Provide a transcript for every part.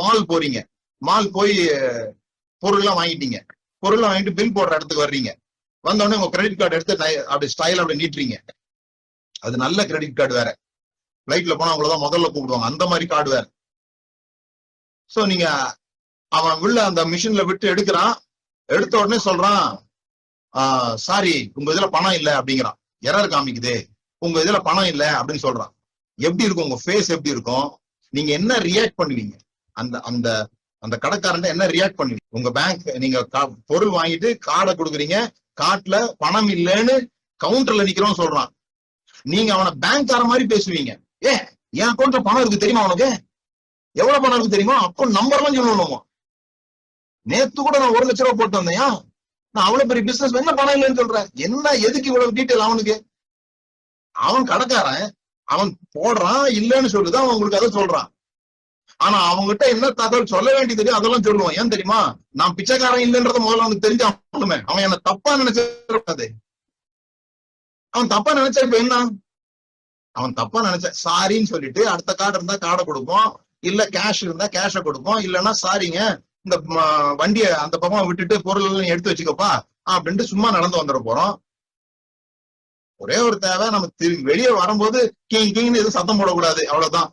Mall போறீங்க, mall போய் பொருள்லாம் வாங்கிட்டீங்க, பொருள்லாம் வாங்கிட்டு பில் போடுற இடத்துக்கு வர்றீங்க, வந்தோடனே உங்க கிரெடிட் கார்டு எடுத்து அப்படி ஸ்டைல் அப்படி நீட்டுறீங்க. அது நல்ல கிரெடிட் கார்டு வேற, பிளைட்ல போனா அவங்களதான் முதல்ல கூப்பிடுவாங்க, அந்த மாதிரி கார்டு வேற. சோ நீங்க அவன் உள்ள அந்த மிஷின்ல விட்டு எடுக்கிறான், எடுத்த உடனே சொல்றான் சாரி உங்க இதுல பணம் இல்ல அப்படிங்கிறான், எரர் காமிக்குது, உங்க இதுல பணம் இல்ல அப்படின்னு சொல்றான். எப்படி இருக்கும் உங்க ஃபேஸ், எப்படி இருக்கும், நீங்க என்ன ரியாக்ட் பண்ணுவீங்க? அந்த அந்த அந்த கடைக்காரன் என்ன ரியாக்ட் பண்ணுவீங்க? உங்க பேங்க் நீங்க பொருள் வாங்கிட்டு கார்டை கொடுக்குறீங்க, கார்ட்ல பணம் இல்லைன்னு கவுண்டர்ல நிக்கிறோம் சொல்றான், நீங்க அவனை பேங்க்கார மாதிரி பேசுவீங்க. என் அக்கௌண்ட்ல பணம் இருக்கு தெரியுமா, உனக்கு எவ்வளவு பணம் இருக்கு தெரியுமா, அக்கௌண்ட் நம்பர்லாம் சொல்லணுமா, நேத்து கூட நான் 1 லட்சம் ரூபாய் போட்டு வந்தேன், நான் அவ்வளவு பெரிய பிசினஸ் என்ன பணம் இல்லைன்னு சொல்றேன், என்ன எதுக்கு இவ்வளவு டீட்டெயில் அவனுக்கு? அவன் கடைக்காரன், அவன் போடுறான் இல்லைன்னு சொல்லுதான் அவன் உங்களுக்கு அதை சொல்றான். ஆனா அவங்ககிட்ட என்ன தகவல் சொல்ல வேண்டியது தெரியும், அதெல்லாம் சொல்லுவான். ஏன் தெரியுமா? நான் பிச்சைக்காரன் இல்லைன்றத முதல்ல அவனுக்கு தெரிஞ்சு அவன் என்ன தப்பா நினைச்சது, அவன் தப்பா நினைச்சா இப்ப என்ன, அவன் தப்பா நினைச்ச சாரின்னு சொல்லிட்டு அடுத்த கார்டு இருந்தா கார்டை கொடுப்போம், இல்ல கேஷ் இருந்தா கேஷை கொடுப்போம், இல்லைன்னா சாரிங்க இந்த வண்டிய அந்த பக்கம் விட்டுட்டு பொருள் எடுத்து வச்சுக்கப்பா அப்படின்ட்டு சும்மா நடந்து வந்துட போறோம். ஒரே ஒரு தேவை, நம்ம வெளியே வரும்போது கிங்னு எதுவும் சத்தம் போடக்கூடாது, அவ்வளவுதான்.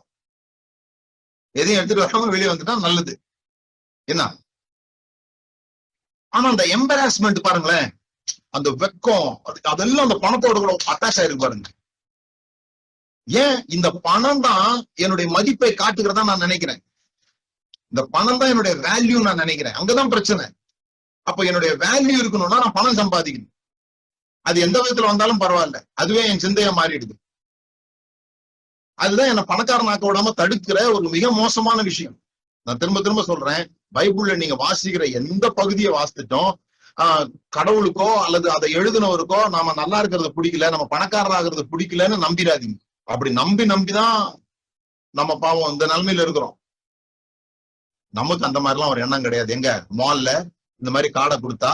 எதையும் எடுத்துட்டு வராம வெளியே வந்துட்டா நல்லது. என்ன ஆனா அந்த எம்பராஸ்மெண்ட் பாருங்களேன், அந்த வெக்கம், அதெல்லாம் அந்த பணத்தோட கூட அட்டாச் ஆயிருக்கு பாருங்க. ஏன்? இந்த பணம் தான் என்னுடைய மதிப்பை காட்டுகிறதா நான் நினைக்கிறேன், இந்த பணம் தான் என்னுடைய வேல்யூ நான் நினைக்கிறேன். அங்கதான் பிரச்சனை. அப்ப என்னுடைய வேல்யூ இருக்கணும்னா நான் பணம் சம்பாதிக்கணும், அது எந்த விதத்துல வந்தாலும் பரவாயில்ல, அதுவே என் சிந்தையா மாறிடுது. அதுதான் என்ன பணக்காரனாக்க விடாம தடுக்கிற ஒரு மிக மோசமான விஷயம். நான் திரும்ப திரும்ப சொல்றேன், பைபிள்ல நீங்க வாசிக்கிற எந்த பகுதியை வாசித்துட்டோம், கடவுளுக்கோ அல்லது அதை எழுதினவருக்கோ நாம நல்லா இருக்கிறது பிடிக்கல, நம்ம பணக்காரராகிறது பிடிக்கலன்னு நம்பிடாதீங்க. அப்படி நம்பிதான் நம்ம பாவம் இந்த நிலைமையில இருக்கிறோம். நமக்கு அந்த மாதிரிலாம் ஒரு எண்ணம் கிடையாது. எங்க மால்ல இந்த மாதிரி கார்டை கொடுத்தா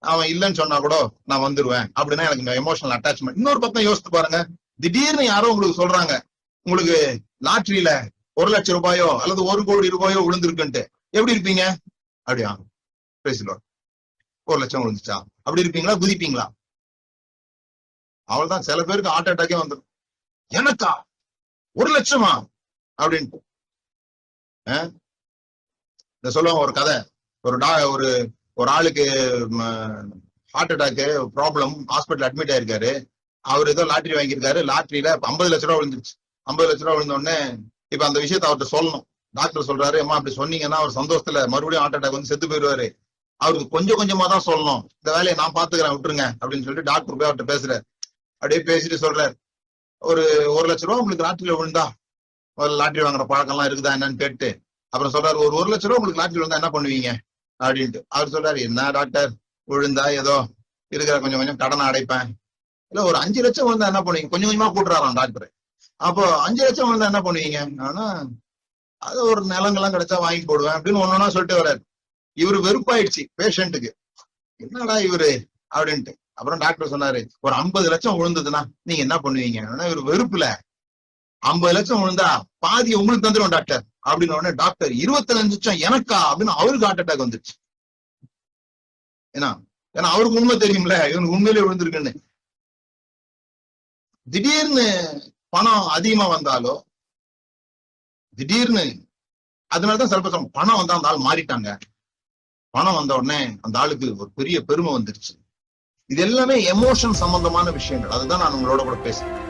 அவன் இல்லைன்னு சொன்னா கூட நான் வந்துருவேன் அப்படின்னா எனக்கு எமோஷனல் அட்டாச்மெண்ட். இன்னொரு பக்கம் யோசித்து பாருங்க, திடீர்னு யாரோ உங்களுக்கு சொல்றாங்க உங்களுக்கு லாட்டரியில 1 லட்சம் ரூபாயோ அல்லது 1 கோடி ரூபாயோ விழுந்திருக்குன்ட்டு, எப்படி இருப்பீங்க? அப்படியா பேசல 1 லட்சம் விழுந்துச்சா அப்படி இருப்பீங்களா, குதிப்பீங்களா? அவள்தான். சில பேருக்கு ஹார்ட் அட்டாக்கே வந்துடும், எனக்கா 1 லட்சமா அப்படின்ட்டு. இந்த சொல்லுவாங்க ஒரு கதை, ஒரு ஆளுக்கு heart attack problem, hospital admit ஆயிருக்காரு. அவர் ஏதோ லாட்டரி வாங்கியிருக்காரு, லாட்டரியில 50 லட்சம் ரூபாய் விழுந்துருச்சு. 50 லட்சம் ரூபாய் விழுந்த உடனே இப்ப அந்த விஷயத்த அவர்கிட்ட சொல்லணும். டாக்டர் சொல்றாரு, அம்மா அப்படி சொன்னீங்கன்னா அவர் சந்தோஷத்துல மறுபடியும் ஹார்ட் அட்டாக் வந்து செத்து போயிடுவாரு, அவருக்கு கொஞ்சம் கொஞ்சமா தான் சொல்லணும், இந்த வேலையை நான் பாத்துக்கிறேன் விட்டுருங்க அப்படின்னு சொல்லிட்டு டாக்டர் போய் அவர்கிட்ட பேசுறாரு. அப்படியே பேசிட்டு சொல்றாரு, ஒரு 1 லட்சம் ரூபாய் உங்களுக்கு லாட்டரியில விழுந்தா, ஒரு லாட்டரி வாங்குற பழக்கம் எல்லாம் இருக்குதா என்னன்னு கேட்டு அப்புறம் சொல்றாரு, ஒரு 1 லட்சம் ரூபாய் உங்களுக்கு லாட்டரி விழுந்தா என்ன பண்ணுவீங்க அப்படின்ட்டு. அவர் சொல்றாரு, என்ன டாக்டர் விழுந்தா ஏதோ இருக்கிற கொஞ்சம் கொஞ்சம் கடனை அடைப்பேன், இல்ல ஒரு 5 லட்சம் விழுந்தா என்ன பண்ணுவீங்க? கொஞ்சம் கொஞ்சமா கூட்டுறாராம் டாக்டர். அப்போ 5 லட்சம் விழுந்தா என்ன பண்ணுவீங்க? ஆனா அது ஒரு நிலங்கெல்லாம் கிடைச்சா வாங்கி போடுவேன் அப்படின்னு ஒன்னொன்னா சொல்லிட்டு வர்றாரு. இவரு வெறுப்பாயிடுச்சு பேஷண்ட்டுக்கு, என்னடா இவரு அப்படின்ட்டு. அப்புறம் டாக்டர் சொன்னாரு, ஒரு 50 லட்சம் விழுந்ததுன்னா நீங்க என்ன பண்ணுவீங்க? இவரு வெறுப்புல 50 லட்சம் விழுந்தா பாதி உங்களுக்கு தந்துடும் டாக்டர் அப்படின்னு உடனே டாக்டர் 25 லட்சம் எனக்கா அப்படின்னு அவருக்கு ஹார்ட் அட்டாக் வந்துருச்சு. ஏன்னா அவருக்கு உண்மை தெரியும்ல இவனுக்கு உண்மையிலே விழுந்திருக்குன்னு. திடீர்னு பணம் அதிகமா வந்தாலோ, திடீர்னு அதனாலதான் சில பேர் பணம் வந்தா அந்த ஆள் மாறிட்டாங்க, பணம் வந்த உடனே அந்த ஆளுக்கு ஒரு பெரிய பெருமை வந்துருச்சு. இது எல்லாமே எமோஷன் சம்பந்தமான விஷயங்கள். அதுதான் நான் உங்களோட கூட பேசுறேன்.